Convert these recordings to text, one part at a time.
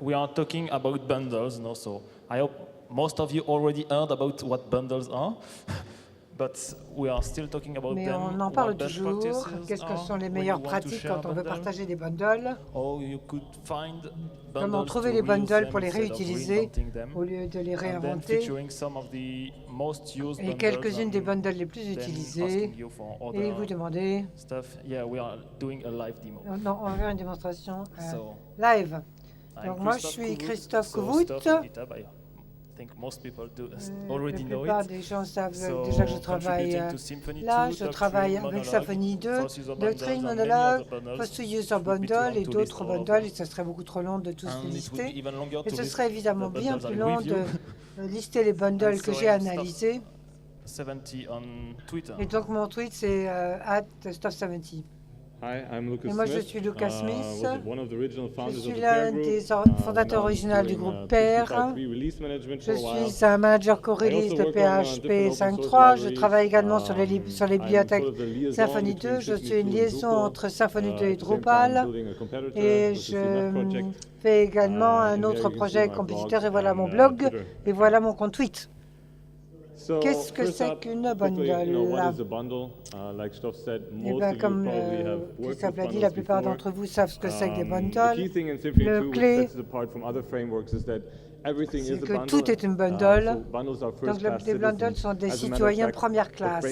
we are talking about bundles now, so I hope most of you already heard about what bundles are. But we are still talking about Mais them. on en parle What best toujours. practices Qu'est-ce que are sont les when meilleures you want to pratiques share quand on veut bundles? partager des bundles? Or you could find Comment bundles trouver to les reuse bundles them pour les instead of réutiliser reinventing them. au lieu de les And then réinventer? featuring some of the most used Et bundles quelques-unes des and bundles les plus then utilisées. asking you for Et vous other demandez, stuff. Yeah, we are doing a live demo. non, on va faire une démonstration So, live. I'm Donc moi je suis Christophe Kovout. I think most people do La already know plupart it. des gens savent So, déjà que je travaille contributing to Symfony là. 2, Je Doctrine, travaille avec Monologue, Symfony 2, First User Doctrine, Bundles, and many Monologue, other bundles. First User It would be too Bundle long et to list d'autres all of bundles. them. Et ce serait beaucoup trop long de tous les And it would lister. be even longer Et to ce list serait évidemment the bien bundles plus I long reviewed. de lister les bundles And que so j'ai I'm analysés. Stuff70 on Twitter. Et donc mon tweet c'est @stuff70. Hi, I'm Lucas Et moi, je Smith. suis Lucas Smith. Was one of the original Je founders of suis the l'un Pair des Group. fondateurs originaux du groupe Pair. 55.3 release management Je for a while. suis un manager co-release de PHP 5.3. Je travaille également sur les bibliothèques Symfony 2. Je suis une liaison entre Symfony 2 et Drupal. Et je fais également un autre projet compétiteur. Et voilà mon blog. Et voilà mon compte tweet. Qu'est-ce que c'est qu'une bundle? Eh bien, comme Christophe l'a dit, la plupart d'entre vous savent ce que c'est que des bundles. Le clé, c'est que tout est une bundle. Donc les bundles sont des citoyens de première classe.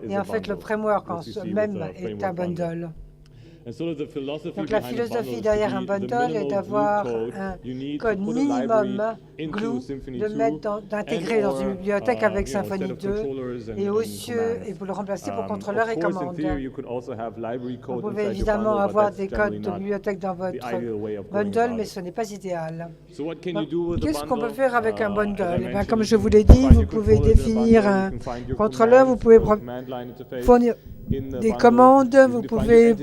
Et en fait, le framework en même est un bundle. Donc la philosophie derrière un bundle est d'avoir un code minimum glue, d'intégrer dans une bibliothèque avec Symfony 2 et et vous le remplacer pour contrôleur et commande. Vous pouvez évidemment avoir des codes de bibliothèque dans votre bundle, mais ce n'est pas idéal. Qu'est-ce qu'on peut faire avec un bundle? Eh bien, comme je vous l'ai dit, vous pouvez définir un contrôleur, vous pouvez fournir des commandes, vous pouvez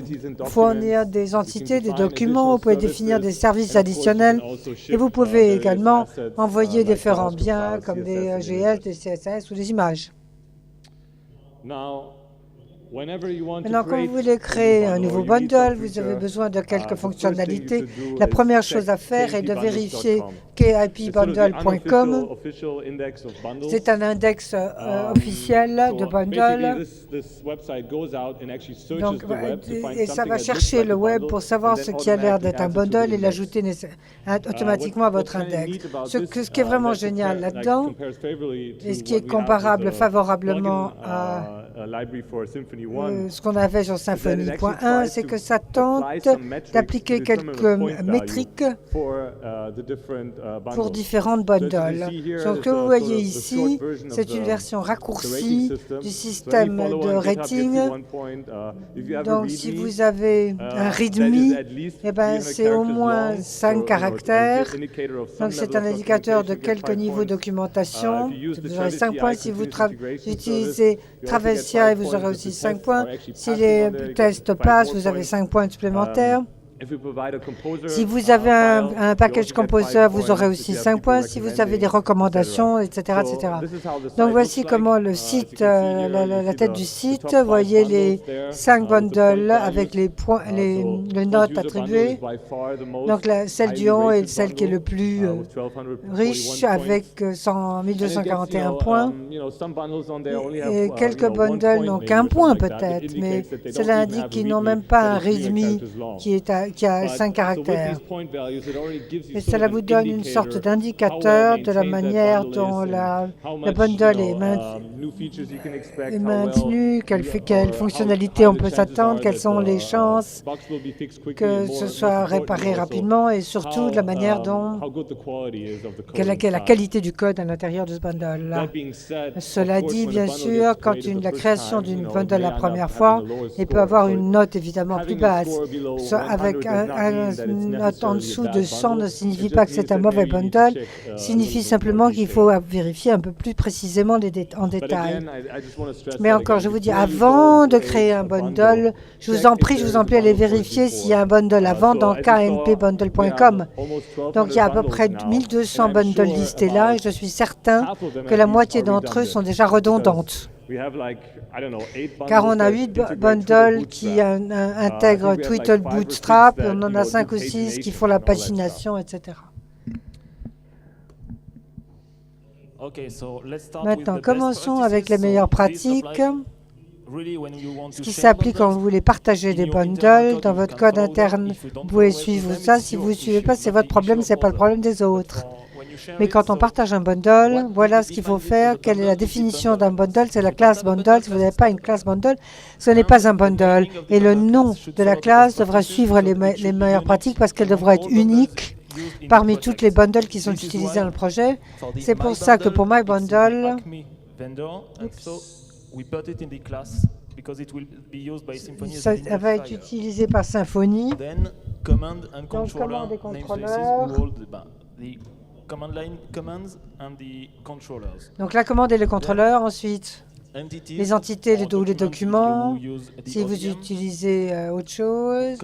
fournir des entités, des documents, vous pouvez définir des services additionnels et vous pouvez également envoyer différents biens comme des GS, des CSS ou des images. Maintenant, quand vous voulez créer un nouveau bundle, vous avez besoin de quelques fonctionnalités. La première chose à faire est de vérifier kipbundle.com. C'est un index officiel de bundle. Donc, et ça va chercher le web pour savoir ce qui a l'air d'être un bundle et l'ajouter automatiquement à votre index. Ce qui est vraiment génial là-dedans, et ce qui est comparable favorablement à ce qu'on avait sur Symfony.1, c'est que ça tente d'appliquer quelques métriques pour différentes bundles. Donc, ce que vous voyez ici, c'est une version raccourcie du système de rating. Donc, si vous avez un README, eh ben, c'est au moins 5 caractères. Donc, c'est un indicateur de quelques niveaux de documentation. Vous aurez 5 points. Si vous utilisez Travis CI, vous aurez aussi 5 points. Si les tests passent, vous avez 5 points supplémentaires. Si vous avez un package composer, vous aurez aussi 5 points. Si vous avez des recommandations, etc., etc. Donc voici comment le site, la tête du site, vous voyez les 5 bundles avec les notes attribuées. Donc celle du haut est celle qui est le plus riche avec 1241 points. Et quelques bundles n'ont qu'un point peut-être, mais cela indique qu'ils n'ont même pas un README qui a 5 caractères. Et cela vous donne une sorte d'indicateur de la manière dont le bundle est maintenu, quelle fonctionnalité on peut s'attendre, quelles sont les chances que ce soit réparé rapidement et surtout de la manière dont quelle est la qualité du code à l'intérieur de ce bundle-là. Cela dit, bien sûr, quand la création d'une bundle la première fois, il peut avoir une note évidemment plus basse. Avec une note en dessous de 100 ne signifie pas que c'est un mauvais bundle, signifie simplement qu'il faut vérifier un peu plus précisément en détail. Mais encore, je vous dis, avant de créer un bundle, je vous en prie, aller vérifier s'il y a un bundle avant dans knpbundle.com. Donc il y a à peu près 1200 bundles listés là et je suis certain que la moitié d'entre eux sont déjà redondantes. car on a 8 bundles qui intègrent Twiddle Bootstrap, on en a 5 ou 6 qui font la pagination, etc. Maintenant, commençons avec les meilleures pratiques. Ce qui s'applique quand vous voulez partager des bundles dans votre code interne. Vous pouvez suivre ça. Si vous ne suivez pas, c'est votre problème, ce n'est pas le problème des autres. Mais quand on partage un bundle, voilà ce qu'il faut faire. Quelle est la définition d'un bundle? C'est la classe bundle. Si vous n'avez pas une classe bundle, ce n'est pas un bundle. Et le nom de la classe devra suivre les meilleures pratiques parce qu'elle devra être unique parmi toutes les bundles qui sont utilisés dans le projet. C'est pour ça que pour MyBundle, ça va être utilisé par Symfony. Donc, commande et contrôleurs. Donc, la commande et le contrôleur. Ensuite, les entités ou les documents. Si vous utilisez autre chose,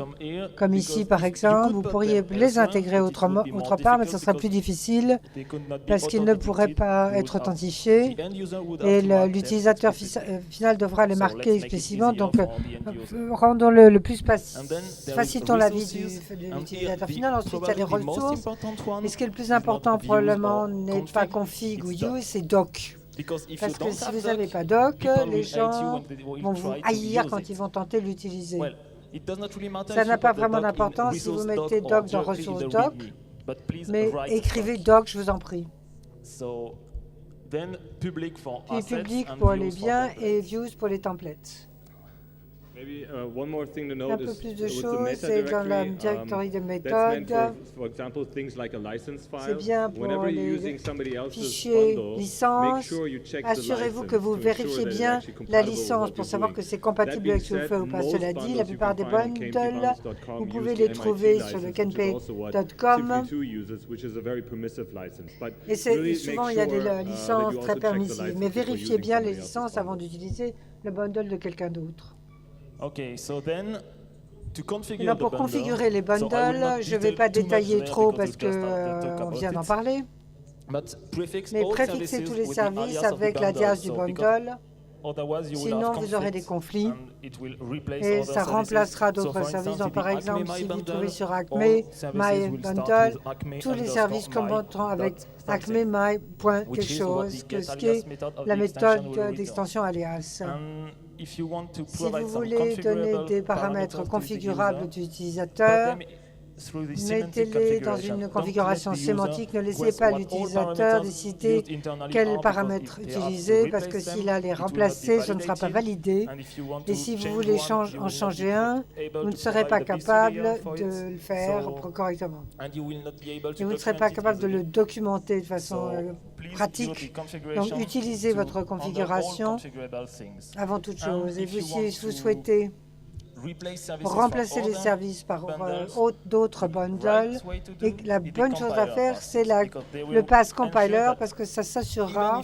comme ici par exemple, vous pourriez les intégrer autre part, mais ce sera plus difficile parce qu'ils ne pourraient pas être authentifiés et l'utilisateur final devra les marquer explicitement. Donc, rendons-le le plus facilitons la vie de l'utilisateur final. Ensuite, il y a les ressources. Et ce qui est le plus important probablement n'est pas config ou use, c'est doc. Parce que si vous n'avez pas doc, les gens vont vous haïr quand ils vont tenter de l'utiliser. Ça n'a pas vraiment d'importance si vous mettez doc dans ressources doc, mais écrivez doc, je vous en prie. Puis public pour les biens et views pour les templates. Un peu plus de choses, c'est dans la directory de méthode. C'est bien pour les fichiers licence. Assurez-vous que vous vérifiez bien la licence pour savoir que c'est compatible avec ce que vous faites ou pas. Cela dit, la plupart des bundles, vous pouvez les trouver sur le kenpay.com. Et souvent, il y a des licences très permissives. Mais vérifiez bien les licences avant d'utiliser le bundle de quelqu'un d'autre. Pour configurer les bundles, je ne vais pas détailler trop parce qu'on vient d'en parler, mais préfixez tous les services avec l'alias du bundle, sinon vous aurez des conflits et ça remplacera d'autres services. Donc, par exemple, si vous trouvez sur Acme MyBundle, tous les services commenceront avec Acme My point quelque chose, ce qui est la méthode d'extension alias. Si vous voulez donner des paramètres configurables d'utilisateur, mettez-les dans une configuration sémantique. Ne laissez pas l'utilisateur décider quels paramètres utiliser, parce que s'il a les remplacer, ce ne sera pas validé. Et si vous voulez en changer un, vous ne serez pas capable de le faire correctement. Et vous ne serez pas capable de le documenter de façon pratique. Donc, utilisez votre configuration avant toute chose. Et si vous souhaitez remplacer les services par d'autres bundles, et la bonne chose à faire, c'est le pass compiler, parce que ça s'assurera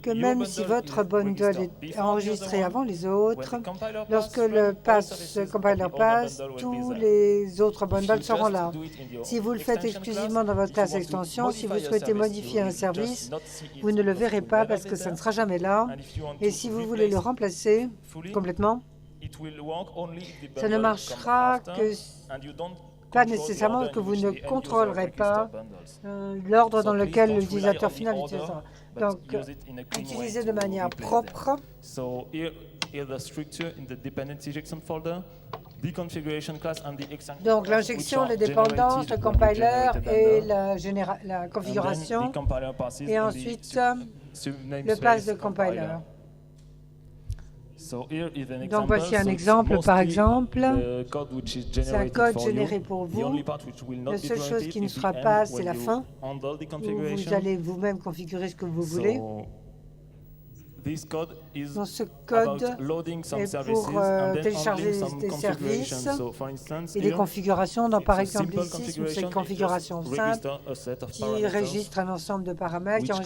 que même si votre bundle est enregistré avant les autres, lorsque le pass compiler passe, tous les autres bundles seront là. Si vous le faites exclusivement dans votre classe extension, si vous souhaitez modifier un service, vous ne le verrez pas parce que ça ne sera jamais là. Et si vous voulez le remplacer complètement, ça ne marchera pas nécessairement que vous ne contrôlerez pas l'ordre dans lequel l'utilisateur final utilisera. Donc, utilisez de manière propre. Donc, l'injection, les dépendances, le compiler et la configuration, et ensuite le pass de compiler. Donc, voici un exemple, par exemple. C'est un code généré pour vous. La seule chose qui ne sera pas, c'est la fin, où vous allez vous-même configurer ce que vous voulez. Donc, ce code est pour télécharger des services et des configurations. Donc, par exemple, ici, c'est une configuration simple qui enregistre un ensemble de paramètres,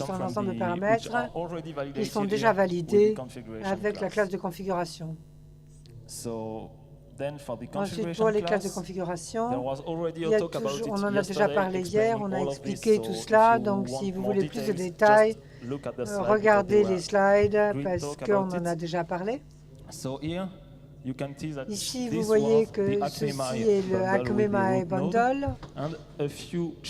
qui sont déjà validés avec la classe de configuration. Ensuite, pour les classes de configuration, on en a déjà parlé hier, on a expliqué tout cela. Donc, si vous voulez plus de détails, regardez les slides parce qu'on en a déjà parlé. Ici, vous voyez que ceci est le Acme My Bundle. Et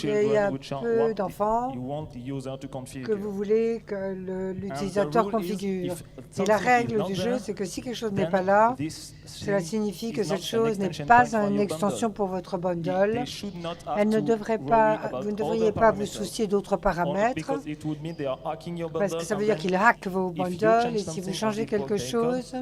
il y a peu d'enfants que vous voulez que l'utilisateur configure. Et la règle du jeu, c'est que si quelque chose n'est pas là, cela signifie que cette chose n'est pas une extension pour votre bundle. Elle ne devrait pas, vous ne devriez pas vous soucier d'autres paramètres, parce que ça veut dire qu'il hack vos bundles, et si vous changez quelque chose,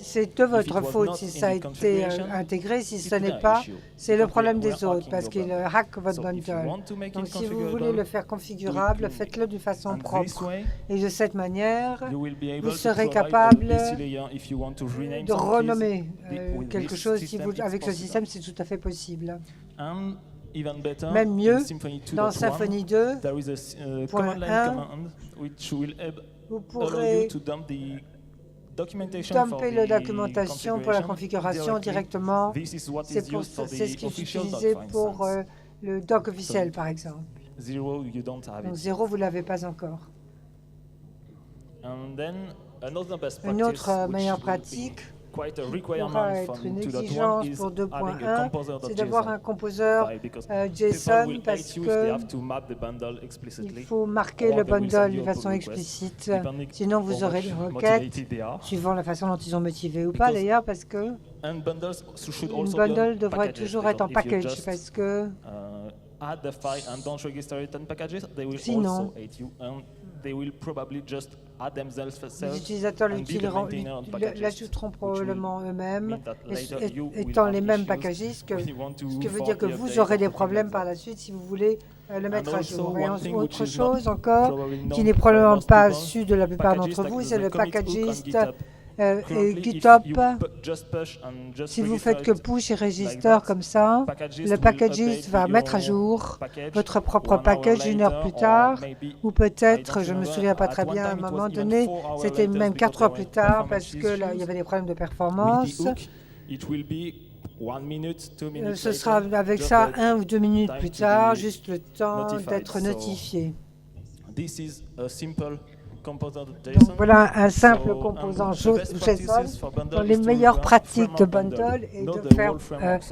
c'est de votre faute si ça a été intégré. Si ce n'est pas, c'est le problème des autres parce qu'ils hackent votre bundle. Donc si vous voulez le faire configurable, faites-le d'une façon propre. Et de cette manière, vous serez capable de renommer quelque chose. Avec ce système, c'est tout à fait possible. Même mieux, dans Symfony 2.1, vous pourrez dumper la documentation pour la configuration directement. C'est ce qui est utilisé pour le doc officiel, par exemple. Donc 0, vous ne l'avez pas encore. Une autre meilleure pratique pourra être une exigence pour 2.1, c'est d'avoir un composeur JSON parce qu'il faut marquer le bundle de façon explicite. Sinon, vous aurez des requêtes, suivant la façon dont ils ont motivé ou pas d'ailleurs, parce que une bundle devrait toujours être en package, parce que sinon, les utilisateurs l'ajouteront probablement eux-mêmes, étant les mêmes packagistes, ce qui veut dire que vous aurez des problèmes par la suite si vous voulez le mettre à jour. Et autre chose encore, qui n'est probablement pas su de la plupart d'entre vous, c'est le packagiste et GitHub. Si vous faites que push et register comme ça, le packagist va mettre à jour votre propre package 1 heure plus tard, ou peut-être, je ne me souviens pas très bien, à un moment donné, c'était même 4 heures plus tard parce qu'il y avait des problèmes de performance. Ce sera avec ça 1 ou 2 minutes plus tard, juste le temps d'être notifié. Donc voilà un simple composant JSON dans les meilleures pratiques de bundle et de faire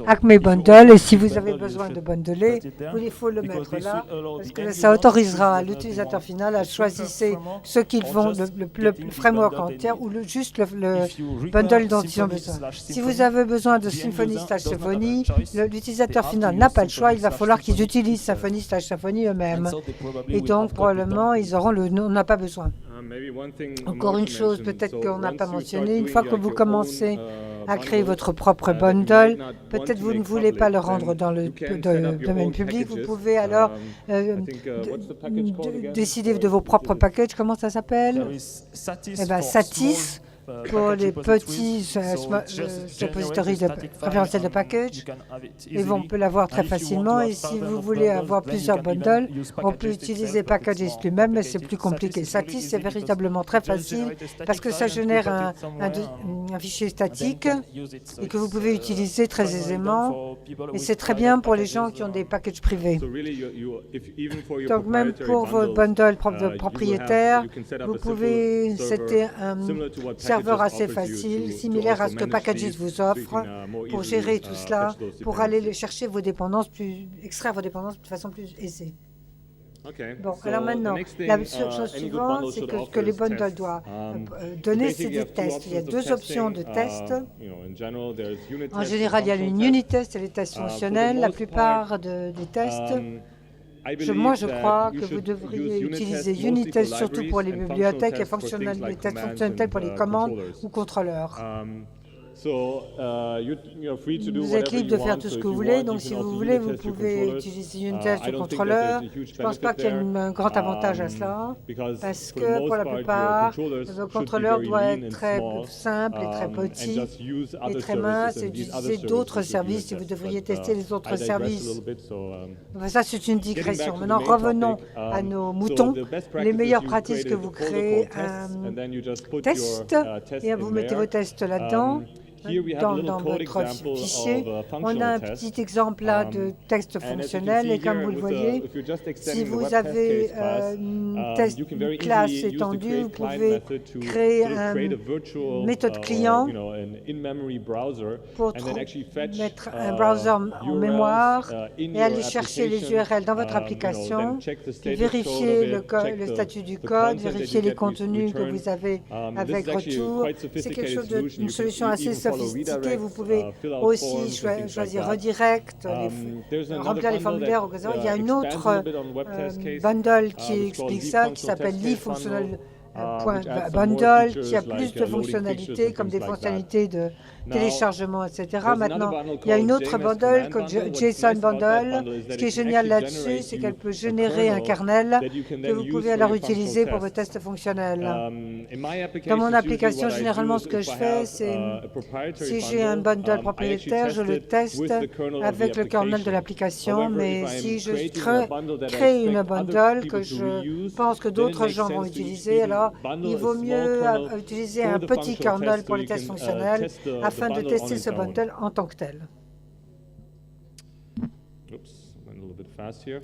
Acme Bundle. Et si vous avez besoin de bundler, il faut le mettre là parce que ça autorisera l'utilisateur final à choisir ce qu'ils font, le framework entier ou juste le bundle dont ils ont besoin. Si vous avez besoin de Symfony/Symfony, l'utilisateur final n'a pas le choix, il va falloir qu'ils utilisent Symfony/Symfony eux-mêmes. Et donc probablement ils auront on n'a pas besoin. Encore une chose, peut-être qu'on n'a pas mentionné, une fois que vous commencez à créer votre propre bundle, peut-être vous ne voulez pas le rendre dans le domaine public, vous pouvez alors décider de vos propres packages. Comment ça s'appelle? Eh bien, Satis, pour les petits suppositories préférentiels de package, et on peut l'avoir très facilement. Et si vous voulez avoir plusieurs bundles, on peut utiliser Packagist lui-même, mais c'est plus compliqué. Satis, c'est véritablement très facile parce que ça génère un fichier statique et que vous pouvez utiliser très aisément. Et c'est très bien pour les gens qui ont des packages privés. Donc même pour vos bundles propriétaires, vous pouvez setter un serveur assez facile, similaire à ce que Packagist vous offre, pour gérer tout cela, pour aller chercher vos dépendances, extraire vos dépendances de façon plus aisée. Bon, alors maintenant, la chose suivante, c'est que ce que les bundles doivent donner, c'est des tests. Il y a 2 options de tests. En général, il y a une unit test et les tests fonctionnels. La plupart des tests, moi, je crois que vous devriez utiliser unit test surtout pour les bibliothèques et les tests fonctionnels pour les commandes ou contrôleurs. Vous êtes libre de faire tout ce que vous voulez, donc si vous voulez, vous pouvez utiliser unit test ou contrôleur. Je ne pense pas qu'il y ait un grand avantage à cela, parce que pour la plupart, le contrôleur doit être très simple et très petit et très mince et utiliser d'autres services, et vous devriez tester les autres services. Ça, c'est une digression. Maintenant, revenons à nos moutons. Les meilleures pratiques que vous créez un test, et vous mettez vos tests là-dedans. dans votre fichier. On a un petit exemple là de test fonctionnel et comme vous le voyez, si vous avez une classe étendue, vous pouvez créer une méthode client pour mettre un browser en mémoire et aller chercher les URL dans votre application, vérifier le statut du code, vérifier les contenus que vous avez avec retour. C'est quelque chose une solution assez sophistiquée. Vous pouvez aussi choisir redirect, remplir les formulaires au cas où. Il y a une autre bundle qui explique ça, qui s'appelle .bundle, qui a plus de fonctionnalités, comme des fonctionnalités de téléchargement, etc. Maintenant, il y a une autre bundle, JSON Bundle. Ce qui est génial là-dessus, c'est qu'elle peut générer un kernel que vous pouvez alors utiliser pour vos tests fonctionnels. Dans mon application, généralement, ce que je fais, c'est si j'ai un bundle propriétaire, je le teste avec le kernel de l'application, mais si je crée une bundle que je pense que d'autres gens vont utiliser, alors il vaut mieux utiliser un petit kernel pour les tests fonctionnels afin de tester ce bundle en tant que tel.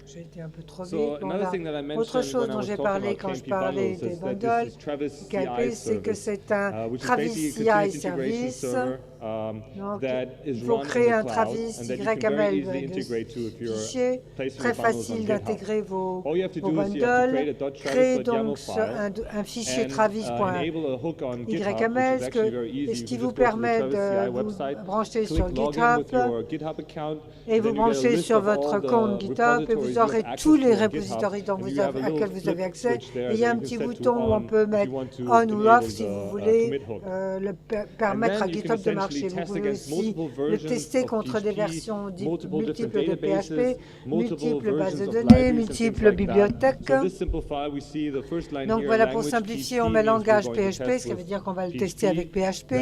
J'ai été un peu trop vite. Autre chose dont j'ai parlé quand je parlais des bundles, c'est que c'est un Travis CI service. Donc, il faut créer un Travis YML fichier, très facile d'intégrer vos bundles. Créez donc un fichier Travis.yml, ce qui vous permet de vous brancher sur GitHub et vous brancher sur votre compte GitHub et vous aurez tous les repositories auxquels vous avez accès. Et il y a un petit bouton où on peut mettre on ou off si vous voulez permettre à GitHub de marcher. Vous pouvez aussi le tester contre des versions multiples de PHP, multiples bases de données, multiples bibliothèques. Donc voilà, pour simplifier, on met langage PHP, ce qui veut dire qu'on va le tester avec PHP.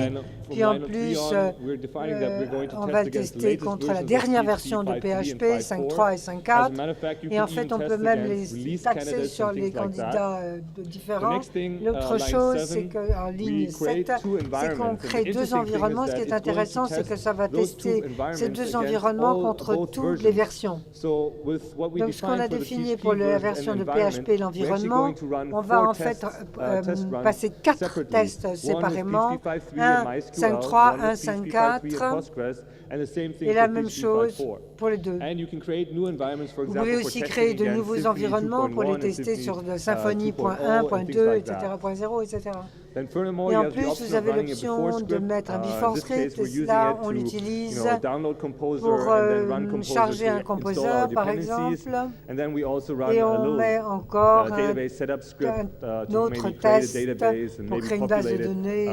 Puis en plus, on va le tester contre la dernière version de PHP, 5.3 et 5.4. Et en fait, on peut même les taxer sur les candidats différents. L'autre chose, c'est qu'en ligne 7, c'est qu'on crée deux environnements. Ce qui est intéressant, c'est que ça va tester ces deux environnements contre toutes les versions. Donc, ce qu'on a défini pour la version de PHP, l'environnement, on va en fait passer 4 tests séparément, un 5.3, un 5.4, et la même chose pour les deux. Vous pouvez aussi créer de nouveaux environnements pour les tester sur Symfony.1, .2, etc., .0, etc. Et en plus, vous avez l'option de mettre un before script, et là, on l'utilise pour charger un composer, par exemple, et on met encore un autre test pour créer une base de données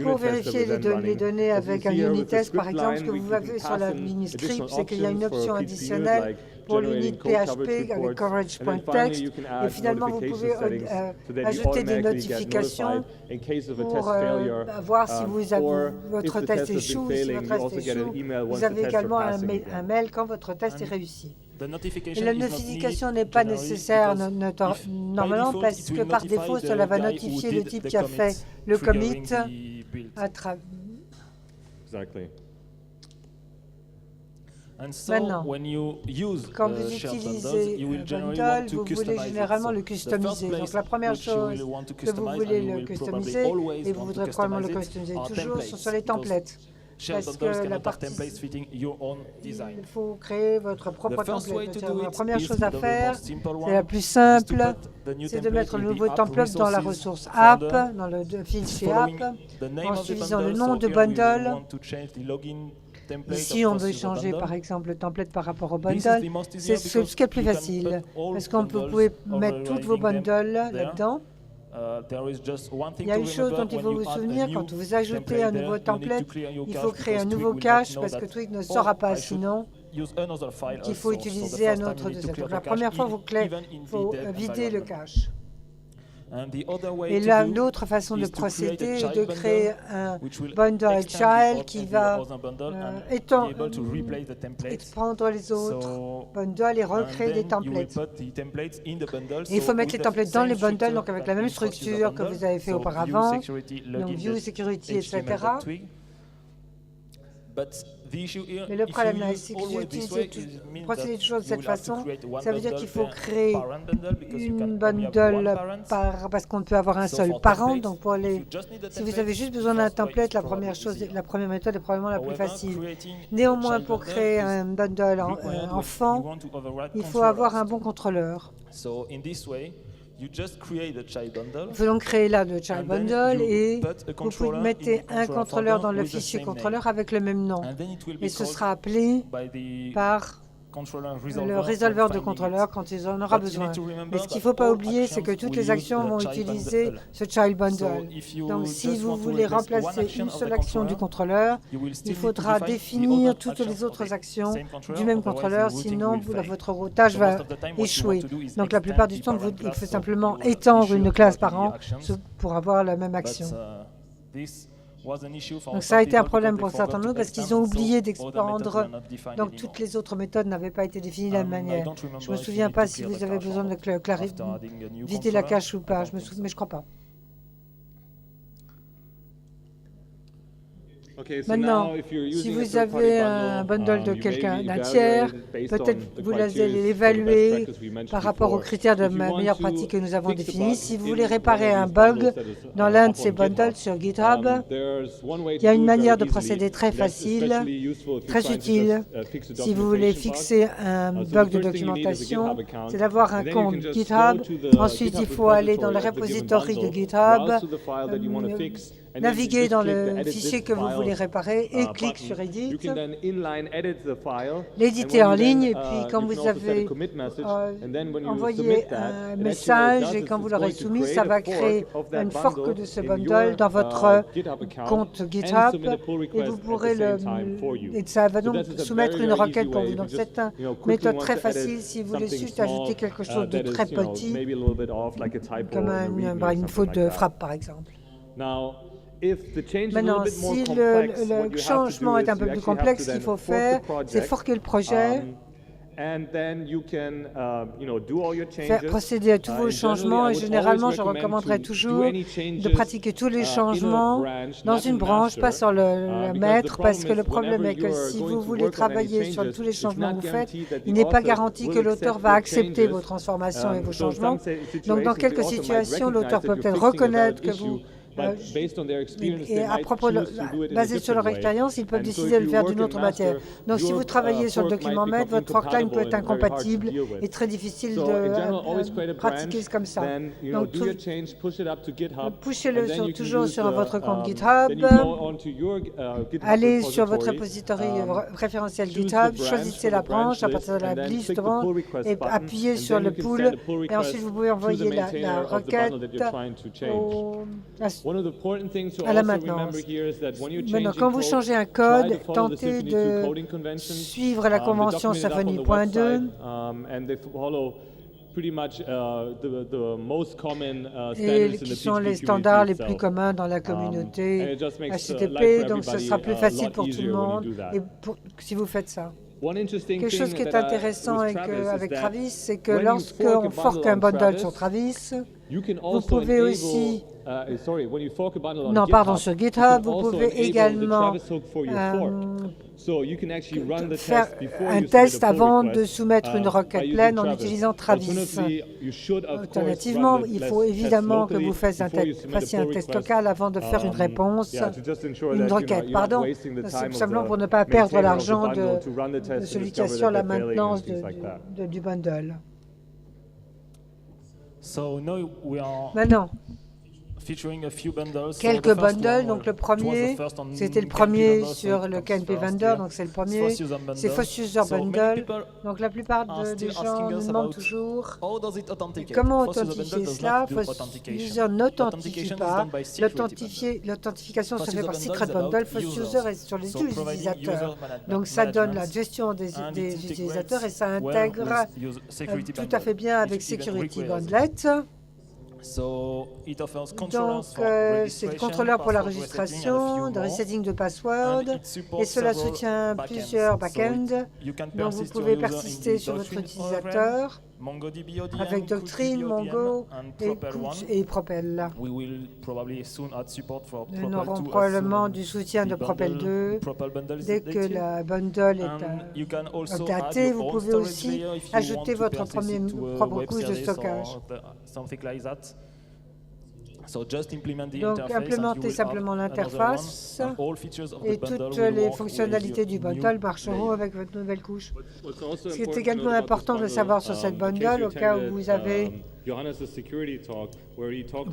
pour vérifier les données avec un unit test, par exemple. Ce que vous avez sur la ligne script, c'est qu'il y a une option additionnelle pour l'unit PHP avec coverage.text. Et finalement, vous pouvez ajouter des notifications pour voir si votre test échoue. Si votre test échoue, vous avez également un mail quand votre test est réussi. Et la notification n'est pas nécessaire normalement parce que par défaut, cela va notifier le type qui a fait le commit à travers. Maintenant, quand vous utilisez Bundle, vous voulez généralement le customiser. Donc la première chose que vous voulez le customiser, et vous voudrez probablement le customiser toujours, ce sont les templates. Parce que la partie, il faut créer votre propre template. La première chose à faire, c'est la plus simple, c'est de mettre le nouveau template dans la ressource app, dans le fichier app, en suivant le nom de bundle. Ici, on veut changer, par exemple, le template par rapport au bundle. C'est ce qui est plus facile, parce que vous pouvez mettre tous vos bundles là-dedans. Il y a une chose dont il faut vous souvenir, quand vous ajoutez un nouveau template, il faut créer un nouveau cache parce que Twig ne saura pas sinon qu'il faut utiliser un autre deuxième. Donc la première fois, il faut vider le cache. Et là, l'autre façon de procéder est de créer un bundle child qui va prendre les autres bundles et recréer des templates. Et il faut mettre les templates dans les bundles, donc avec la même structure que vous avez fait auparavant, donc View, Security, etc. Mais le problème là, c'est que si vous utilisez procéder toujours de cette façon, ça veut dire qu'il faut créer une bundle parce qu'on peut avoir un seul parent. Donc si vous avez juste besoin d'un template, la première méthode est probablement la plus facile. Néanmoins, pour créer un bundle enfant, il faut avoir un bon contrôleur. Il faut donc créer là le child bundle et vous mettez un contrôleur dans le fichier contrôleur avec le même nom. Et ce sera appelé par le résolveur de contrôleur quand il en aura besoin. Mais ce qu'il ne faut pas oublier, c'est que toutes les actions vont utiliser ce child bundle. Donc, si vous voulez remplacer une seule action du contrôleur, il faudra définir toutes les autres actions du même contrôleur, sinon votre routage va échouer. Donc, la plupart du temps, il faut simplement étendre une classe par an pour avoir la même action. Donc ça a été un problème pour certains d'entre nous parce qu'ils ont oublié d'expandre, donc toutes les autres méthodes n'avaient pas été définies de la même manière. Je ne me souviens pas si vous avez besoin de vider la cache ou pas, mais je ne crois pas. Maintenant, si vous avez un bundle de quelqu'un, d'un tiers, peut-être vous allez l'évaluer par rapport aux critères de meilleure pratique que nous avons définis. Si vous voulez réparer un bug dans l'un de ces bundles sur GitHub, il y a une manière de procéder très facile, très utile. Si vous voulez fixer un bug de documentation, c'est d'avoir un compte GitHub. Ensuite, il faut aller dans le repository de GitHub, naviguer dans le fichier que vous voulez réparer et cliquer sur Edit, l'éditer en ligne et puis quand vous avez envoyé un message et quand vous l'aurez soumis, ça va créer une fork de ce bundle dans votre compte GitHub et vous pourrez et ça va donc soumettre une requête pour vous. Donc c'est une méthode très facile si vous voulez juste ajouter quelque chose de très petit, comme une faute de frappe par exemple. Maintenant, si le changement est un peu plus complexe, ce qu'il faut faire, c'est forquer le projet, faire procéder à tous vos changements et généralement, je recommanderais toujours de pratiquer tous les changements dans une branche, pas sur le maître, parce que le problème est que si vous voulez travailler sur tous les changements que vous faites, il n'est pas garanti que l'auteur va accepter vos transformations et vos changements. Donc, dans quelques situations, l'auteur peut peut-être reconnaître que vous et à propos, basé sur leur expérience, ils peuvent décider de le faire d'une autre matière. Donc, si vous travaillez sur le document maître, votre forkline peut être incompatible et très difficile de pratiquer comme ça. Donc, poussez-le toujours sur votre compte GitHub. Allez sur votre repository référentiel GitHub, choisissez la branche à partir de la liste de branches et appuyez sur le pull. Et ensuite, vous pouvez envoyer la requête à la maintenance. Maintenant, quand vous changez un code, tentez de suivre la convention Symfony.2 et qui sont les standards les plus communs dans la communauté HTTP, donc ce sera plus facile pour tout le monde si vous faites ça. Quelque chose qui est intéressant avec Travis, c'est que lorsqu'on forque un bundle sur Travis, vous pouvez aussi sur GitHub, vous pouvez également faire un test avant de soumettre une requête pleine en utilisant Travis. Alternativement, il faut évidemment que vous fassiez un test local avant de faire une réponse, une requête, pardon, c'est simplement pour ne pas perdre l'argent de celui qui assure la maintenance du bundle. Maintenant, quelques bundles. Donc le premier, c'était le premier sur le KNP Vendor, donc c'est le premier. C'est First User Bundle. Donc la plupart des gens nous demandent toujours comment authentifier cela. First User n'authentifie pas. L'authentification se fait par Secret Bundle. First User est sur les utilisateurs. Donc ça donne la gestion des utilisateurs et ça intègre tout à fait bien avec Security Bundlet. Donc, c'est le contrôleur pour la registration, de resetting de password, et cela soutient plusieurs back-ends. Donc, vous pouvez persister sur votre utilisateur avec Doctrine, Mongo et Propel. Nous aurons probablement du soutien de Propel 2. Dès que la bundle est updatée, vous pouvez aussi ajouter votre propre couche de stockage. Donc, implémentez simplement l'interface et toutes les fonctionnalités du bundle marcheront avec votre nouvelle couche. Ce qui est également important de savoir sur cette bundle, au cas où vous avez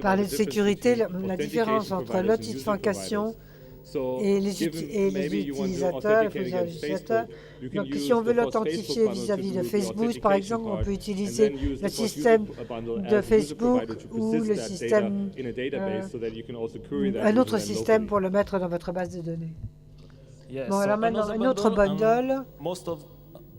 parlé de sécurité, la différence entre l'authentification et les utilisateurs. Donc, si on veut l'authentifier vis-à-vis de Facebook, par exemple, on peut utiliser le système de Facebook ou le système, un autre système pour le mettre dans votre base de données. Bon, alors maintenant, un autre bundle.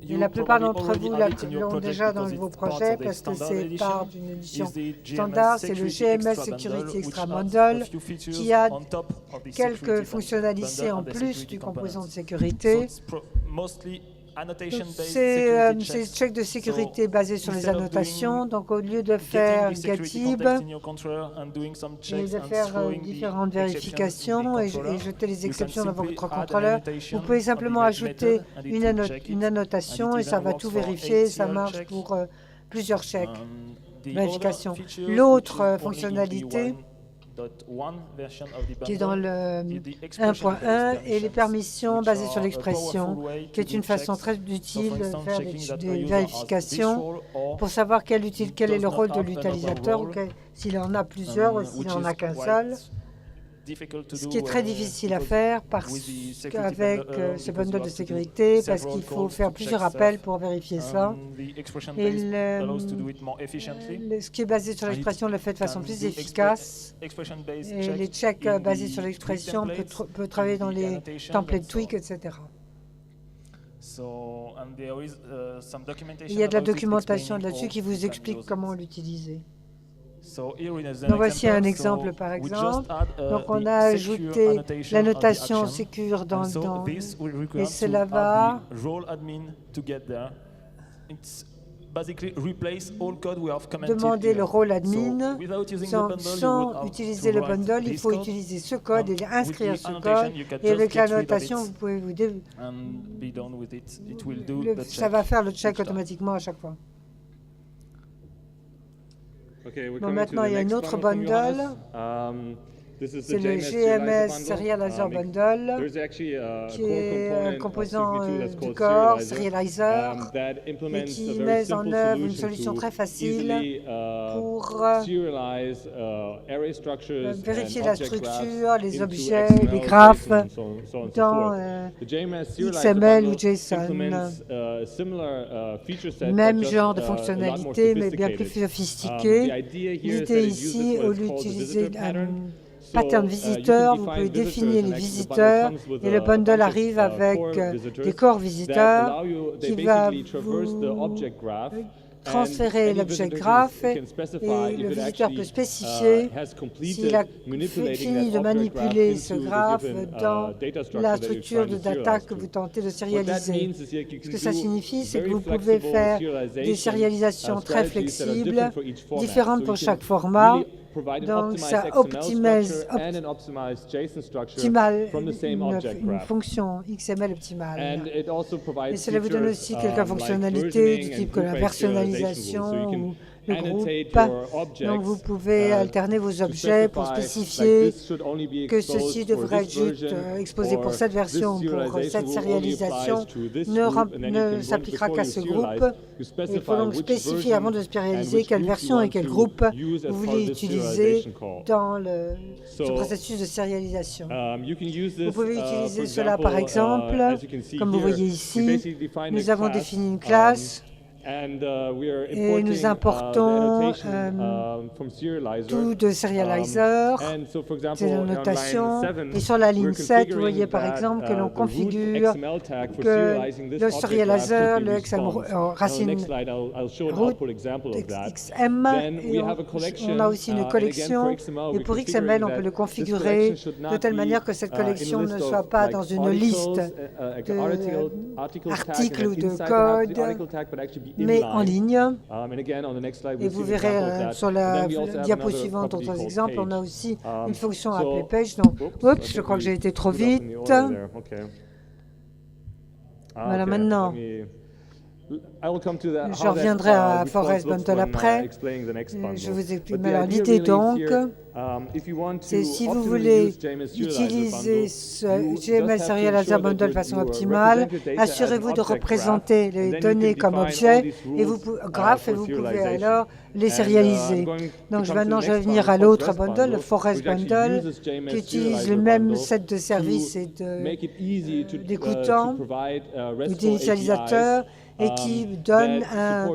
Et la plupart d'entre vous l'ont déjà dans vos projets parce que c'est part d'une édition standard. C'est le GMS Security Extra Bundle qui a quelques fonctionnalités en plus du composant de sécurité. C'est check de sécurité basé sur les annotations. Donc, au lieu de faire GetIb et de faire différentes vérifications et jeter les exceptions dans votre contrôleur, vous pouvez simplement ajouter une annotation et ça va tout vérifier. Ça marche pour plusieurs checks, vérifications. L'autre fonctionnalité qui est dans le 1.1 et les permissions basées sur l'expression, qui est une façon très utile de faire des vérifications pour savoir quel est le rôle de l'utilisateur, s'il en a plusieurs ou s'il n'en a qu'un seul. Ce qui est très difficile à faire avec ce bundle de sécurité, parce qu'il faut faire plusieurs appels pour vérifier ça. Et ce qui est basé sur l'expression le fait de façon plus efficace. Et les checks basés sur l'expression peuvent travailler dans les templates tweak, etc. Il y a de la documentation là-dessus qui vous explique comment l'utiliser. Donc, voici un exemple, par exemple. Donc, on a ajouté l'annotation Secure et cela va demander le rôle admin. Sans utiliser le bundle, il faut utiliser ce code et inscrire ce code. Et avec l'annotation, vous pouvez ça va faire le check automatiquement à chaque fois. Bon, maintenant, il y a un autre bundle. C'est le GMS Serializer Bundle, qui est un composant du corps, Serializer, et qui met en œuvre une solution très facile pour vérifier la structure, les objets, les graphes dans XML ou JSON. Même genre de fonctionnalité, mais bien plus sophistiquée. L'idée ici, au lieu d'utiliser un pattern visiteur, vous pouvez définir les visiteurs et le bundle arrive avec des corps visiteurs qui va vous transférer l'objet graph et le visiteur peut spécifier s'il a fini de manipuler ce graphe dans la structure de data que vous tentez de sérialiser. Ce que ça signifie, c'est que vous pouvez faire des sérialisations très flexibles, différentes pour chaque format. Donc, ça optimise une fonction XML optimale. Et cela vous donne aussi quelques fonctionnalités du type que la personnalisation ou le groupe. Donc, vous pouvez alterner vos objets pour spécifier que ceci devrait être juste exposé pour cette version, pour cette sérialisation, ne s'appliquera qu'à ce groupe. Il faut donc spécifier avant de spérialiser quelle version et quel groupe vous voulez utiliser dans ce processus de sérialisation. Vous pouvez utiliser cela, par exemple, comme vous voyez ici, nous avons défini une classe Et nous importons tout de Serializer, c'est la notation. Et sur la ligne 7, vous voyez par exemple que l'on configure que le Serializer, le XM racine root XM, et on a aussi une collection. Et pour XML, on peut le configurer de telle manière que cette collection ne soit pas dans une liste d'articles ou de codes, mais en ligne. Et vous verrez sur la diapo suivante, d'autres exemples, on a aussi une fonction appelée page. Donc, oups, je crois que j'ai été trop vite. Voilà, maintenant, je reviendrai à Forest Bundle après. Je vous explique. Alors, l'idée donc, c'est si vous voulez utiliser ce GML Serializer Bundle de façon optimale, assurez-vous de représenter les données comme objet et graphes, et vous pouvez alors les sérialiser. Donc maintenant, je vais venir à l'autre bundle, le Forest Bundle, qui utilise le même set de services et d'écoutants ou d'initialisateurs, et qui donne un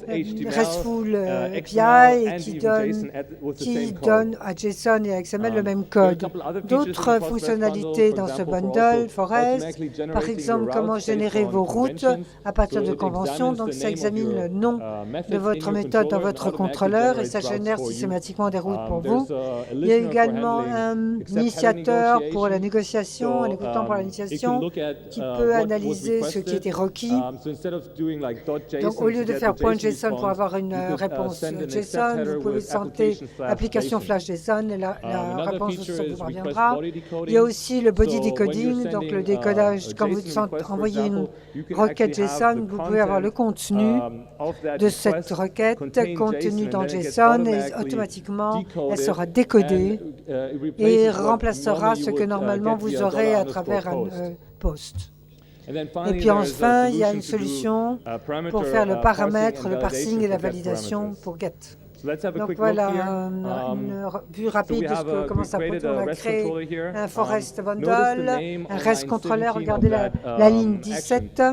RESTful API et qui donne à JSON et à XML le même code. D'autres fonctionnalités dans ce bundle Forest, par exemple, comment générer vos routes à partir de conventions. Donc, ça examine le nom de votre méthode dans votre contrôleur et ça génère systématiquement des routes pour vous. Il y a également un initiateur pour la négociation, un écoutant pour la négociation, qui peut analyser ce qui était requis. Donc, au lieu de faire .json pour avoir une réponse JSON, vous pouvez tenter l'application Flash JSON et la réponse vous parviendra. Il y a aussi le body decoding, donc le décodage. Quand vous envoyez une requête JSON, vous pouvez avoir le contenu de cette requête contenu dans JSON et automatiquement, elle sera décodée et remplacera ce que normalement vous aurez à travers un post. Et puis enfin, il y a une solution pour faire le paramètre, le parsing et la validation pour GET. Donc voilà une vue rapide de comment ça peut. On a créé un Forest Bundle, un REST controller. Regardez la ligne 17.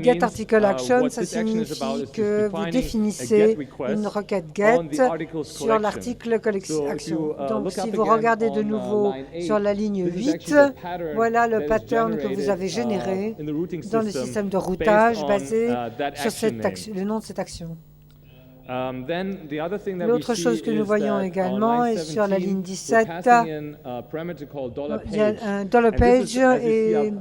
Get Article Action, ça signifie que vous définissez une requête GET sur l'article Action. Donc, si vous regardez de nouveau sur la ligne 8, voilà le pattern que vous avez généré dans le système de routage basé sur le nom de cette action. L'autre chose que nous voyons également est sur la ligne 17, il y a un $page et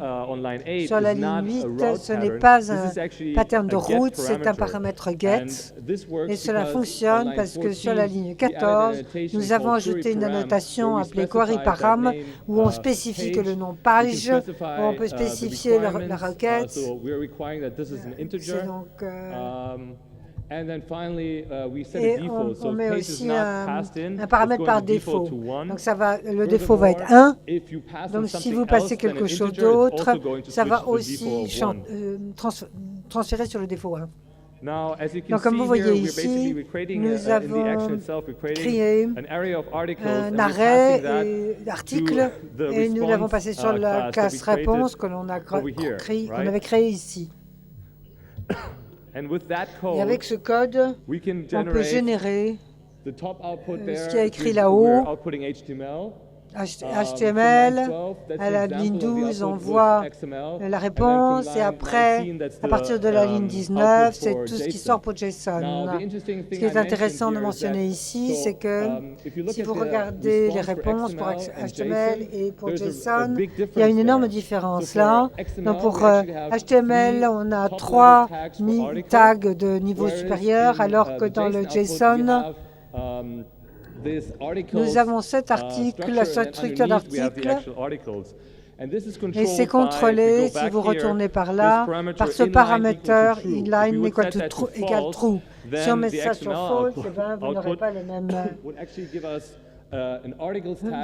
sur la ligne 8, ce n'est pas un pattern de route, c'est un paramètre get. Et cela fonctionne parce que sur la ligne 14, nous avons ajouté une annotation appelée query param où on spécifie que le nom page, où on peut spécifier la requête. C'est donc et on met aussi un paramètre par défaut. Donc le défaut va être 1. Donc si vous passez quelque chose d'autre, ça va aussi transférer sur le défaut 1. Donc comme vous voyez ici, nous avons créé un arrêt d'articles et nous l'avons passé sur la classe réponse que l'on avait créée ici. Et avec ce code, on peut générer ce qui est écrit là-haut, HTML, à la ligne 12, on voit la réponse, et après, à partir de la ligne 19, c'est tout ce qui sort pour JSON. Ce qui est intéressant de mentionner ici, c'est que si vous regardez les réponses pour HTML et pour JSON, il y a une énorme différence là. Donc pour HTML, on a 3 tags de niveau supérieur, alors que dans le JSON, nous avons cet article, cette structure d'article, et c'est contrôlé, si vous retournez par là, par ce paramètre inline égale true. Si on met ça sur false, vous n'aurez pas le même.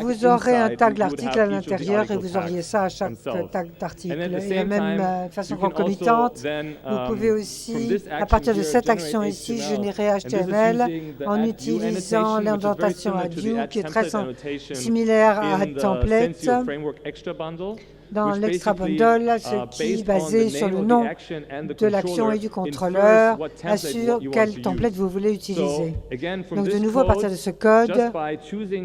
Vous aurez un tag de l'article à l'intérieur et vous auriez ça à chaque tag d'article. Et de la même façon concomitante, vous pouvez aussi, à partir de cette action ici, générer HTML en utilisant l'indentation à Vue qui est très similaire à Template. dans l'extra bundle, ce qui, basé sur le nom de l'action et du contrôleur, assure quel template vous voulez utiliser. Donc, de nouveau, à partir de ce code,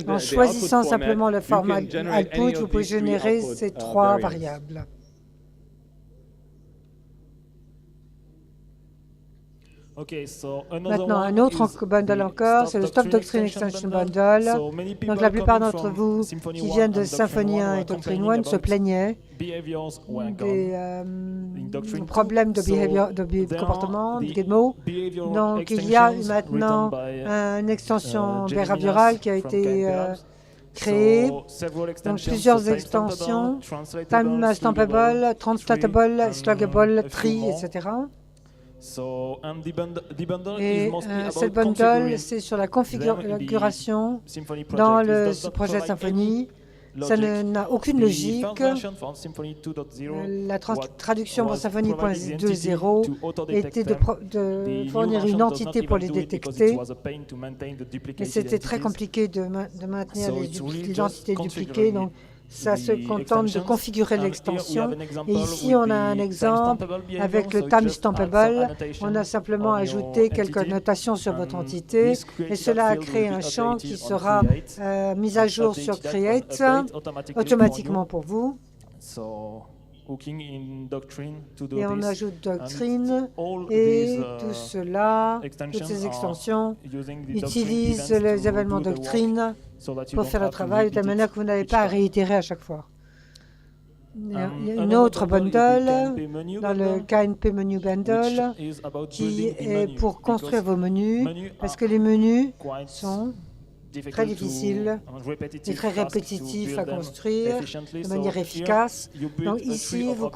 en choisissant simplement le format output, vous pouvez générer ces 3 variables. Maintenant, un autre bundle encore, c'est le Stop Doctrine Extension Bundle. Donc, la plupart d'entre vous qui viennent de Symfony 1 et Doctrine 1 se plaignaient des problèmes de comportement, de Gitmo. Donc, il y a maintenant une extension behaviorale qui a été créée. Donc, plusieurs extensions, Time Stampable, Translatable, Sluggable, Tree, etc. Et cette bundle, c'est sur la configuration dans le projet Symfony. Ça n'a aucune logique. La traduction pour Symfony 2.0 était de fournir une entité pour les détecter. Et c'était très compliqué de maintenir les entités dupliquées. Donc, ça se contente de configurer l'extension. Et ici, on a un exemple avec le Time Stampable. On a simplement ajouté quelques notations sur votre entité et cela a créé un champ qui sera mis à jour sur Create automatiquement pour vous. Et on ajoute Doctrine et tout cela, toutes ces extensions utilisent les événements Doctrine pour faire le travail de telle manière que vous n'avez pas à réitérer à chaque fois. Il y a une autre bundle dans le KNP Menu Bundle qui est pour construire vos menus parce que les menus sont très difficile et très répétitif à construire de manière efficace. Donc ici, vous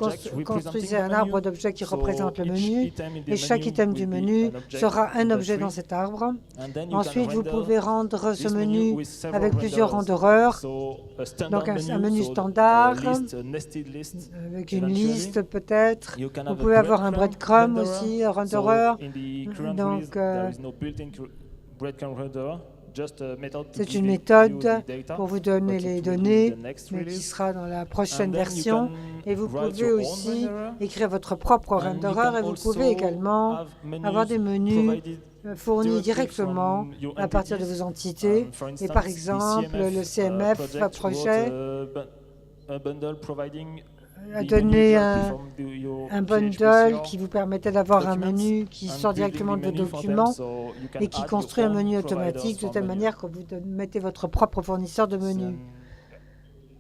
construisez un arbre d'objets qui représente le menu et chaque item du menu sera un objet dans cet arbre. Ensuite, vous pouvez rendre ce menu avec plusieurs rendereurs, donc un menu standard avec une liste peut-être. Vous pouvez avoir un breadcrumb aussi, un renderer. Donc, c'est une méthode pour vous donner les données, mais qui sera dans la prochaine version. Et vous pouvez aussi écrire votre propre renderer et vous pouvez également avoir des menus fournis directement à partir de vos entités. Et par exemple, le CMF projet a donné un bundle qui vous permettait d'avoir un menu qui sort directement de vos documents et qui construit un menu automatique de telle manière que vous mettez votre propre fournisseur de menus.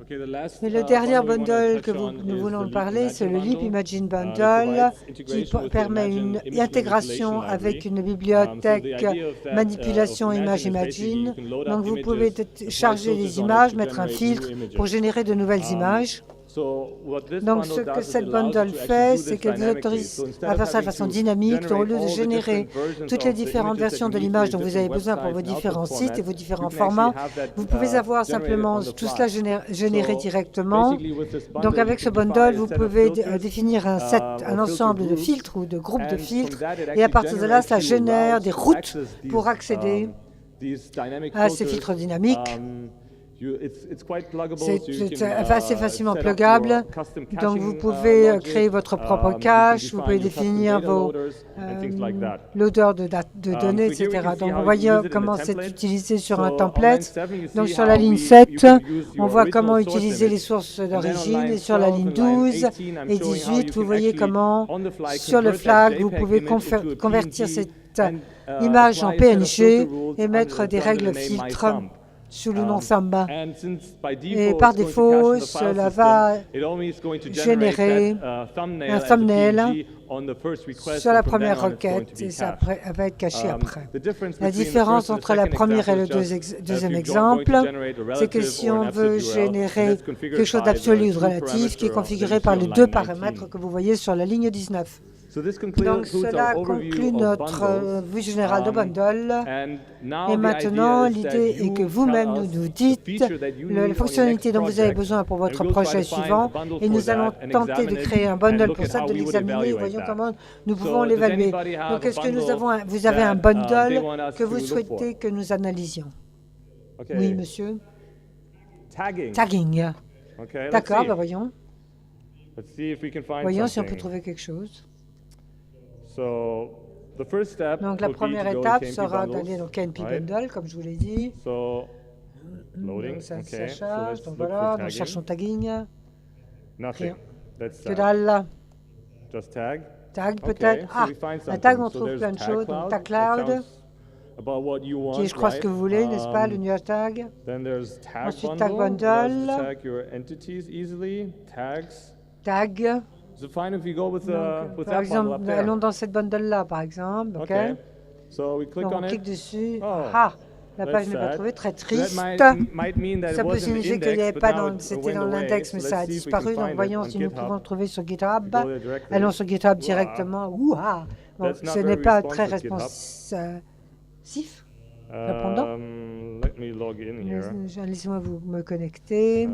Et le dernier bundle que nous voulons parler, c'est le Leap Imagine Bundle, qui permet une intégration avec une bibliothèque manipulation image Imagine. Donc vous pouvez charger les images, mettre un filtre pour générer de nouvelles images. Donc, ce que cette bundle fait, c'est qu'elle vous autorise à faire ça de façon dynamique. Donc, au lieu de générer toutes les différentes versions de l'image dont vous avez besoin pour vos différents sites et vos différents formats, vous pouvez avoir simplement tout cela généré directement. Donc, avec ce bundle, vous pouvez définir un ensemble de filtres ou de groupes de filtres. Et à partir de là, ça génère des routes pour accéder à ces filtres dynamiques. C'est assez facilement pluggable, donc vous pouvez créer votre propre cache, vous pouvez définir vos loaders de données, etc. Donc vous voyez comment c'est utilisé sur un template. Donc sur la ligne 7, on voit comment utiliser les sources d'origine, et sur la ligne 12 et 18, vous voyez comment sur le flag, vous pouvez convertir cette image en PNG et mettre des règles filtres sous le nom Samba. Et par défaut, cela va générer un thumbnail sur la première requête et ça va être caché après. La différence entre la première et le deuxième exemple, c'est que si on veut générer quelque chose d'absolu ou de relatif qui est configuré par les deux paramètres que vous voyez sur la ligne 19. Donc, cela conclut notre vue générale de bundle. Et maintenant, l'idée est que vous-même nous dites la fonctionnalité dont vous avez besoin pour votre projet suivant. Et nous allons tenter de créer un bundle pour ça, de l'examiner et voyons comment nous pouvons l'évaluer. Donc, est-ce que vous avez un bundle que vous souhaitez que nous analysions? Oui, monsieur. Tagging. D'accord, voyons. Let's see if we can find Voyons si on peut something. trouver quelque chose. So, the first step Donc la would be première to go étape to KNP sera bundles, d'aller dans KNP right? Bundle, comme je vous l'ai dit. So, loading. Donc ça, Okay. ça So charge. let's Donc look voilà, for donc cherchons tagging. tagging. Nothing. Rien. That's Que sad. dalle. Just tag. Tag Okay, peut-être. so Ah, we find un tag, something. on So trouve there's plein de Tag choses. Donc Tag That Cloud, sounds about what you want, qui est, je crois, ce que vous voulez, n'est-ce pas, le nuage tag. Then there's Tag Ensuite, Tag Bundle. Allows you to Bundle. tag your entities easily. Tags. Tag. So fine if we go with, Donc, with par that bundle exemple, up there. allons dans cette bundle-là, par exemple. OK. Okay. So we click Donc on on it. clique dessus. Oh, Ah, la that's page n'est pas sad. trouvée, très That triste. might mean that it Ça peut wasn't signifier qu'il n'y indexed, avait but pas now dans, it c'était went dans away. l'index, So mais let's ça a see if we disparu. can Donc find it voyons on si nous GitHub. pouvons le trouver sur GitHub. Go there directly. Allons sur GitHub Wow. directement. Ouah. Bon, That's not ce very n'est pas très responsive, GitHub. responsif. Répondant. Let me log in here. Laissez-moi me connecter. Do.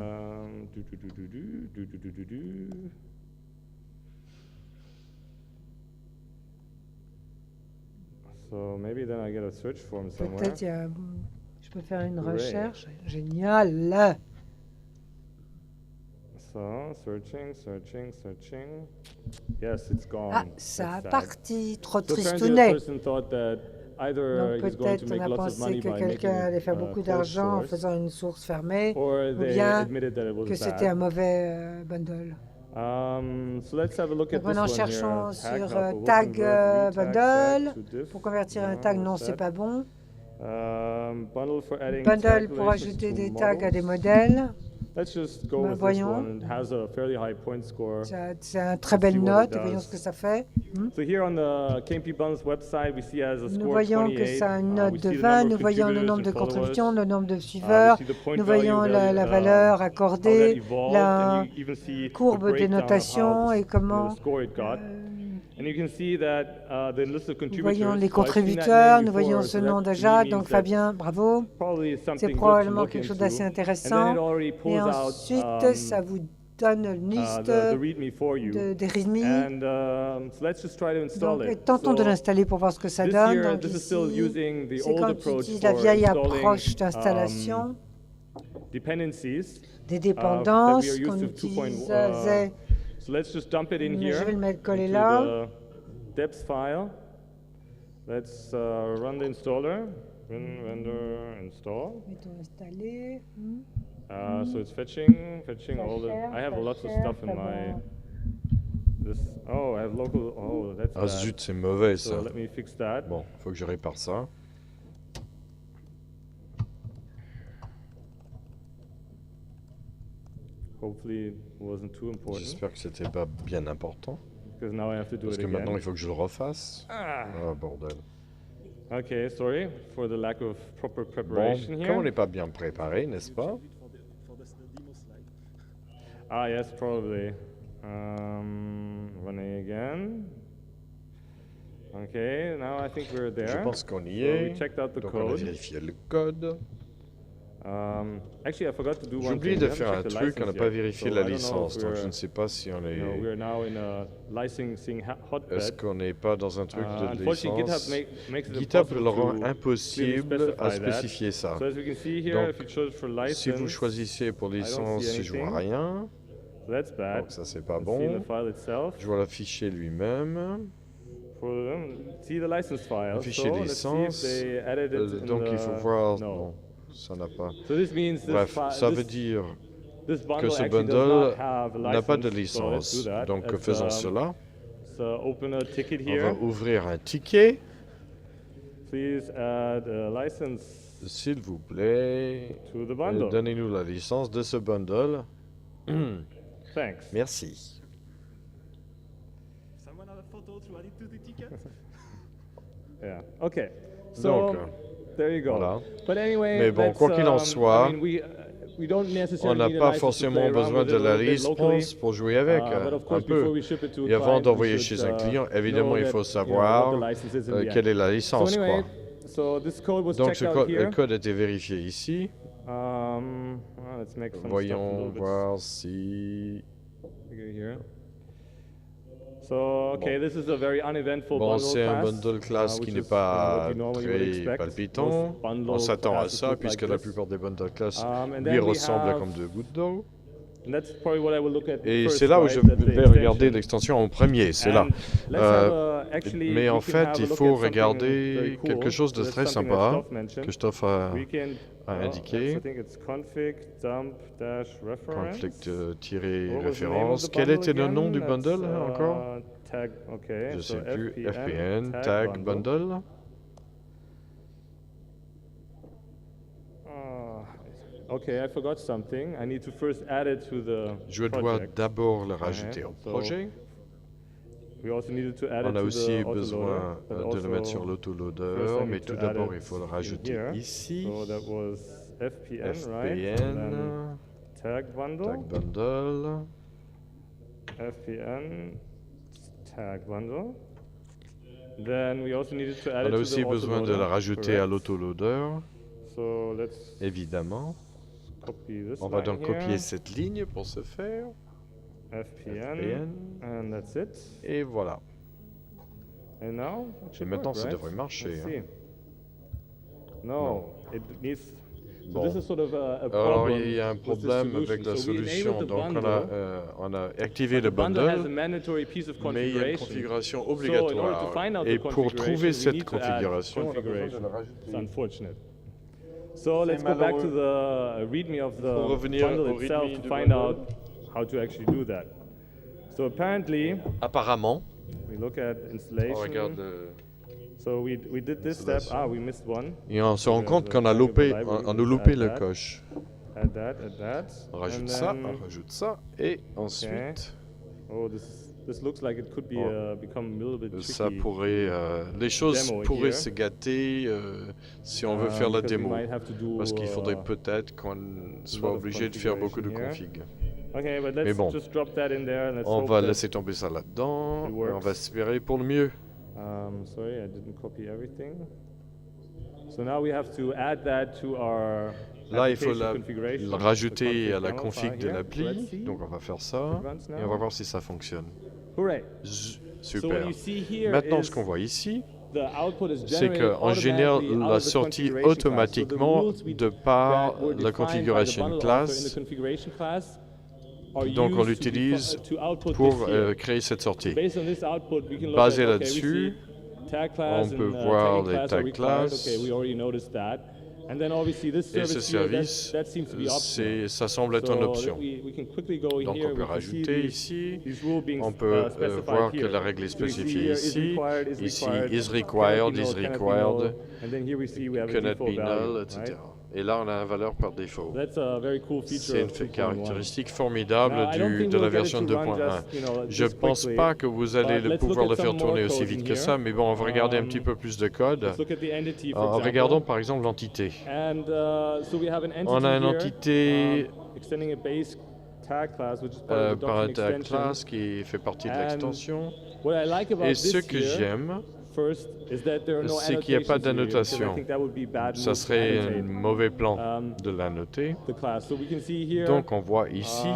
So maybe then I get a search form somewhere. Peut-être je peux faire une Hooray. recherche. Génial. So searching. Yes, it's gone. Ah, ça a That's sad. parti. Trop So apparently the tristounet. person thought that either Donc he's going to peut-être make on a lots of pensé money que by quelqu'un making allait faire a beaucoup closed d'argent en source, faisant une source fermée, or ou they bien admitted that it was que c'était un bad. mauvais bundle. So let's have a look at Donc maintenant this one cherchons here. sur Tag Hub, Tag Convert, View, Tag Bundle. to diff. Pour convertir un No, tag, non, what's c'est that? pas bon. Bundle for adding Bundle tag pour relations ajouter to des tags à des models. modèles. Let's just go Bah, with this voyons. one. It has a fairly high point score. C'est un très belle see what it note. does. Voyons ce que ça fait. So here on the KNP Bundles website, we see as a Nous score voyons 28. que ça a une We note see de the 20. number Nous of voyons le contributors nombre de and followers. contributions, le nombre de We suiveurs. see the point Nous voyons value, la valeur how that accordée, evolved, la and you even see the courbe des breakdown of notations how et comment the score it got. And you can see that the list of nous contributors. voyons les so I've seen that contributeurs, name nous before, voyons so ce that nom to me déjà. means Donc that Fabien, bravo. probably C'est something good to probablement look quelque chose into. d'assez And then intéressant. it already Et pulls out ensuite, ça vous donne une liste the README for you. des README. And so let's just try to install Donc, it. tentons de So l'installer pour voir ce que ça this donne. here, Donc this is still ici, using the c'est old quand tu approach utilises la for vieille installing, approche d'installation dependencies des that we dépendances are used qu'on to utilisait. So let's just dump it in Je here vais le mettre collé into là. the depth file. Let's run the installer. Run vendor install. Mettons installer. So it's fetching Ça all the. cherche, I have ça lots of cherche, stuff in ça my. va. This. Oh, I have local. Oh, that's Ah bad. zut, c'est mauvais ça. So let me fix that. Bon, faut que je répare ça. Hopefully it wasn't too important. J'espère que c'était pas bien important. Because now I have to do Parce it que again. maintenant il faut que je le refasse. Ah. Ah bordel. Okay, sorry for the lack of proper Bon, preparation comme on here. n'est pas bien préparé, n'est-ce pas? Ah yes, probably. Running again. Okay, now I think we're there. Je pense qu'on y So we est. checked out the Donc on a code. vérifié le code. Actually, I forgot to do one J'ai oublié thing. de We haven't faire un checked the truc, on n'a license pas yet. vérifié So la I don't know licence, if donc je we're- ne sais pas si on No, est... we're now in a licensing hotbed. Est-ce qu'on n'est pas dans un truc de Unfortunately, licence? makes it GitHub impossible le rend to impossible clearly à specify that. spécifier ça. So as we can see here, Donc, if you chose for license, Si vous choisissez pour licence, je vois anything. rien. so that's bad. Donc ça c'est pas You can see in bon. the file itself. Je vois le fichier lui-même. See the license file. Le fichier so let's see if licence. they added it in Donc il the- faut voir... No. Non, ça n'a pas... So this means this Bref, ça veut this, dire this bundle que ce actually does bundle not have a n'a pas de license, so let's do licence. that. Donc Let's, faisons cela. So open a ticket On here. va ouvrir un ticket, Please add a license s'il vous plaît. to the bundle. Donnez-nous la licence de ce bundle. Thanks. Merci. Someone have a photo to add it to the ticket? Yeah. Okay. So Donc, there you go. voilà. But anyway, Mais bon, let's, quoi qu'il en soit, I mean, we don't On necessarily n'a need a pas license to forcément play around besoin with de it a la little bit locally. licence pour jouer avec, But of un course, before peu. we ship it to a Et avant client, d'envoyer we chez should, un client, évidemment, know il that, faut what savoir the license is in the quelle end. est la So licence, anyway, quoi. so this code was Donc checked out le here. code a été vérifié ici. Well, let's make some stuff a Voyons little bit voir si... bigger here. So, okay, this is a very uneventful Bon, bundle c'est un class, bundle class which qui n'est is, pas what you normally would très expect. palpitant. Most bundle On s'attend à classes ça, look puisque like la this. plupart des bundle class And lui then we ressemblent have comme deux gouttes d'eau. And that's probably what I will look at Et first, c'est là où right, je that's the vais regarder extension. l'extension en premier, c'est là. And let's have actually, Mais we en can fait, have a il look faut at something regarder very cool. quelque chose de That's très something that sympa Stoff mentioned. que Stoff We can, a indiqué. I think it's config dump dash reference. Conflict-référence. Quel était le nom du bundle encore? Tag, okay. Je ne so sais plus. FPN, FPN, tag, bundle. Okay, I forgot something. I need to first add it to the Je dois project. d'abord le rajouter au So, projet. We also needed to add On it a to aussi the besoin autoloader, but de le mettre also sur first I l'autoloader, need mais to tout add d'abord, it il faut le in rajouter here. ici. So that was FPN, right? And then FPN, tag bundle. tag bundle. FPN tag bundle. Then we also needed to add On it a to aussi the besoin de autoloader, le rajouter à correct? l'autoloader, So let's évidemment. copy this On va line donc here. copier cette ligne pour ce faire. FPN, and that's it. Et voilà. And now it Et should maintenant, work, ça right? devrait marcher. Let's hein. see. No, it needs. So Bon. this is sort of a Alors, problem il y a un with the problème solution. avec la So we solution. enabled the Donc, bundle, on a activé but le the bundle has a bundle, mandatory piece of mais il y a une configuration. configuration So in order to obligatoire. find out Et the pour configuration, trouver we cette need to add configuration, on a besoin de configuration. le It's rajouter. unfortunate. So let's go back to the README of Faut the revenir bundle au itself README to du find bundle. out how to actually do that. So apparently, Apparemment, we look at on installation. regarde So we did this step. Installation. Ah, we missed one. et on se rend There's compte a qu'on a variable loupé, library, on we a loupé add le that. coche. Add that, add that. On rajoute And ça, then- on rajoute ça, et ensuite, Oh, this looks like it could be Oh. become a little bit tricky. ça pourrait, les choses Demo pourraient here. se gâter si on veut faire la because we démo. might have to do, Parce qu'il faudrait uh, peut-être qu'on soit of obligé de faire beaucoup de configuration config. Okay, but Mais let's bon, just drop that in there and let's On hope va that- laisser tomber ça là-dedans, it et on works. va espérer pour le mieux. Sorry, I didn't copy everything. So now we have to add that to our Là, il faut application configuration, le the rajouter config à la YAML config file de here. l'appli. Let's see. Donc on va faire ça, It runs et now. on va voir si ça fonctionne. Hooray. Z- So what Super. you see here Maintenant, is ce qu'on voit ici, the output is c'est generated qu'on génère automatically out la of the sortie configuration class. So the automatiquement rules de par that were la defined by the configuration bundle author class. in the configuration class are Donc on used to l'utilise to output pour this here. créer cette sortie. Based on this output, we can look Basé at, okay, là-dessus, we see tag class on peut and, voir tagging les class are tag required. classes. Okay, we already noticed that. And then obviously this Et service ce here, service, that seems to be optional. ça semble être une So option. we can quickly go Donc here. on peut we can see rajouter these- ici, these rules being, on peut specified voir que here. la règle est So we see spécifiée here, is ici, required, is ici, required, is cannot required, be is null, cannot be required, null. And then here we see we have a cannot default be value, null, etc. right? Et là, on a une valeur par défaut. That's a very cool feature C'est une of 2.1. caractéristique formidable Now, I don't think de la we'll get it version to run 2.1. just, you know, Je this ne pense quickly, pas que vous allez but let's pouvoir look le at faire some more tourner aussi code vite in que ça, here. mais bon, on va regarder un petit peu plus de code. Let's look at the entity, for En example. regardons par exemple l'entité. And so we have an entity On a une here, entité extending a base tag class, which is part of the par un document tag extension. class qui fait partie de And l'extension. What I like about Et this ce que here, j'aime, first, is that there are no c'est qu'il n'y a pas annotations here, because I d'annotation. think that would be bad Ça move to serait annotate un mauvais plan um, de la noter. the class. So we can see here, Donc on voit ici,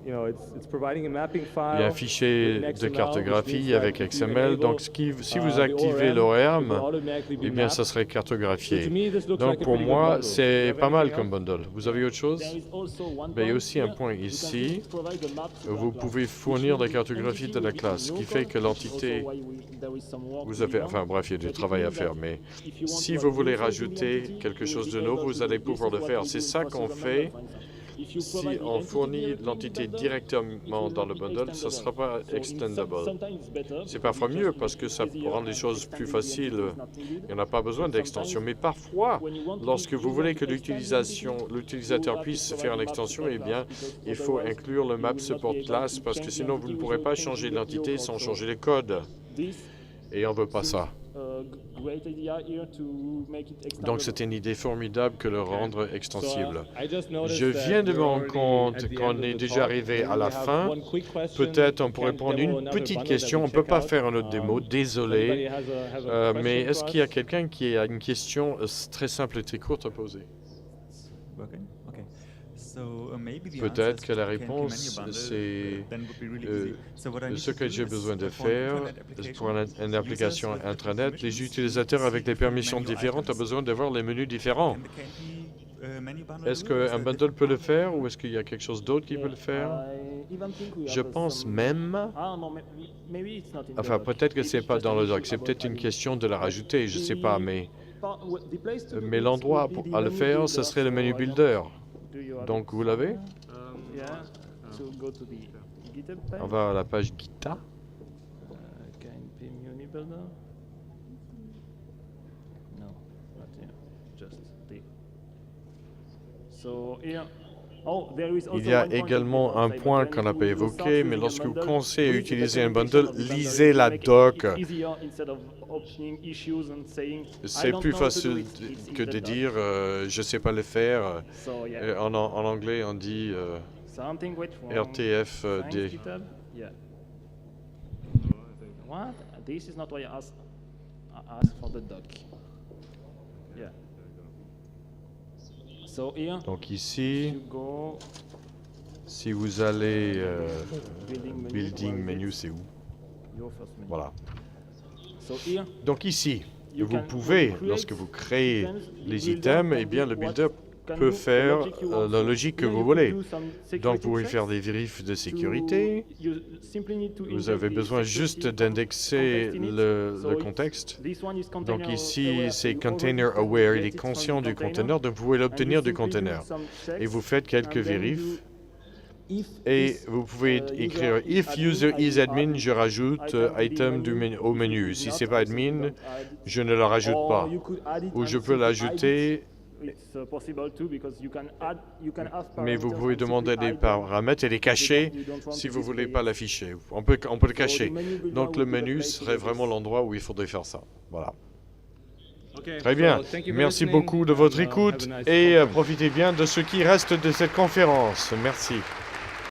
you know, it's providing a mapping file. il y a un fichier with de XML, cartographie which means that avec if you XML. enable, Donc si vous the activez ORM, it l'ORM, will automatically be eh bien mapped. ça serait So to cartographié. me, this looks Donc like a pour pretty good moi, bundle. c'est Do you have pas mal anything comme else? bundle. Vous avez autre chose? There is also one Ben, il y a point aussi un here. point You can ici. just provide the map to Vous that pouvez class. fournir la Which means cartographie entity de la will be classe, ce in qui your fait code, que which is l'entité, also why there is some work vous to be avez, done. enfin bref, il y a du But it travail à means faire, that mais if you want si to vous add voulez new fields in the rajouter entity, quelque you chose will de be nouveau, able vous to allez do this. pouvoir le This is faire. what we C'est do ça for qu'on Server fait. Member, for instance. If you Si provide the on entity fournit directly in l'entité bundle, directement it dans will le not be bundle, ça ne sera pas extendable. So in extendable. sometimes it's better C'est because parfois it mieux just parce que makes ça it easier rend les choses extending plus the faciles. entity is not needed. Il n'y en a pas besoin d'extension. Mais parfois, When you want to lorsque use vous voulez que the l'utilisateur puisse faire une extension, eh bien, il faut inclure le map support class parce que sinon vous ne pourrez pas changer l'entité sans changer les codes. Et on ne veut pas ça. Donc c'est une idée formidable que le rendre extensible. Je viens de me rendre compte qu'on est déjà arrivé à la fin. Peut-être on pourrait prendre une petite question. On ne peut pas faire un autre démo, désolé. Mais est-ce qu'il y a quelqu'un qui a une question très simple et très courte à poser? Peut-être que la réponse, c'est ce que j'ai besoin de faire pour une application intranet. Les utilisateurs avec des permissions différentes ont besoin de voir les menus différents. Est-ce qu'un bundle peut le faire ou est-ce qu'il y a quelque chose d'autre qui peut le faire? Je pense même... Enfin, peut-être que ce n'est pas dans le doc, c'est peut-être une question de la rajouter, je ne sais pas, mais l'endroit à le faire, ce serait le menu Builder. Donc, vous l'avez? On va à la page GitHub. Il y a également un point qu'on n'a pas évoqué, mais lorsque vous commencez à utiliser un bundle, lisez la doc. C'est plus facile que de dire je ne sais pas le faire. En anglais, on dit RTFD. What? This is not what I asked for the doc. Yeah. So here, donc ici, you go, si vous allez Building Menu, c'est où? your first menu. Voilà. So here, donc ici, vous pouvez, lorsque vous créez les items, eh bien le builder peut faire la logique que vous voulez. Donc vous pouvez faire des vérifs de sécurité. Vous avez besoin juste d'indexer le contexte. Donc ici, c'est Container Aware. Il est conscient du container, donc vous pouvez l'obtenir du container. Et vous faites quelques vérifs. Et vous pouvez écrire « If user is admin », je rajoute item au menu. Si ce n'est pas admin, je ne le rajoute pas. Ou je peux l'ajouter. Mais vous pouvez demander des paramètres et les cacher si vous ne voulez pas l'afficher. On peut le cacher. Donc le menu serait vraiment l'endroit où il faudrait faire ça. Voilà. Très bien. Merci beaucoup de votre écoute et profitez bien de ce qui reste de cette conférence. Merci.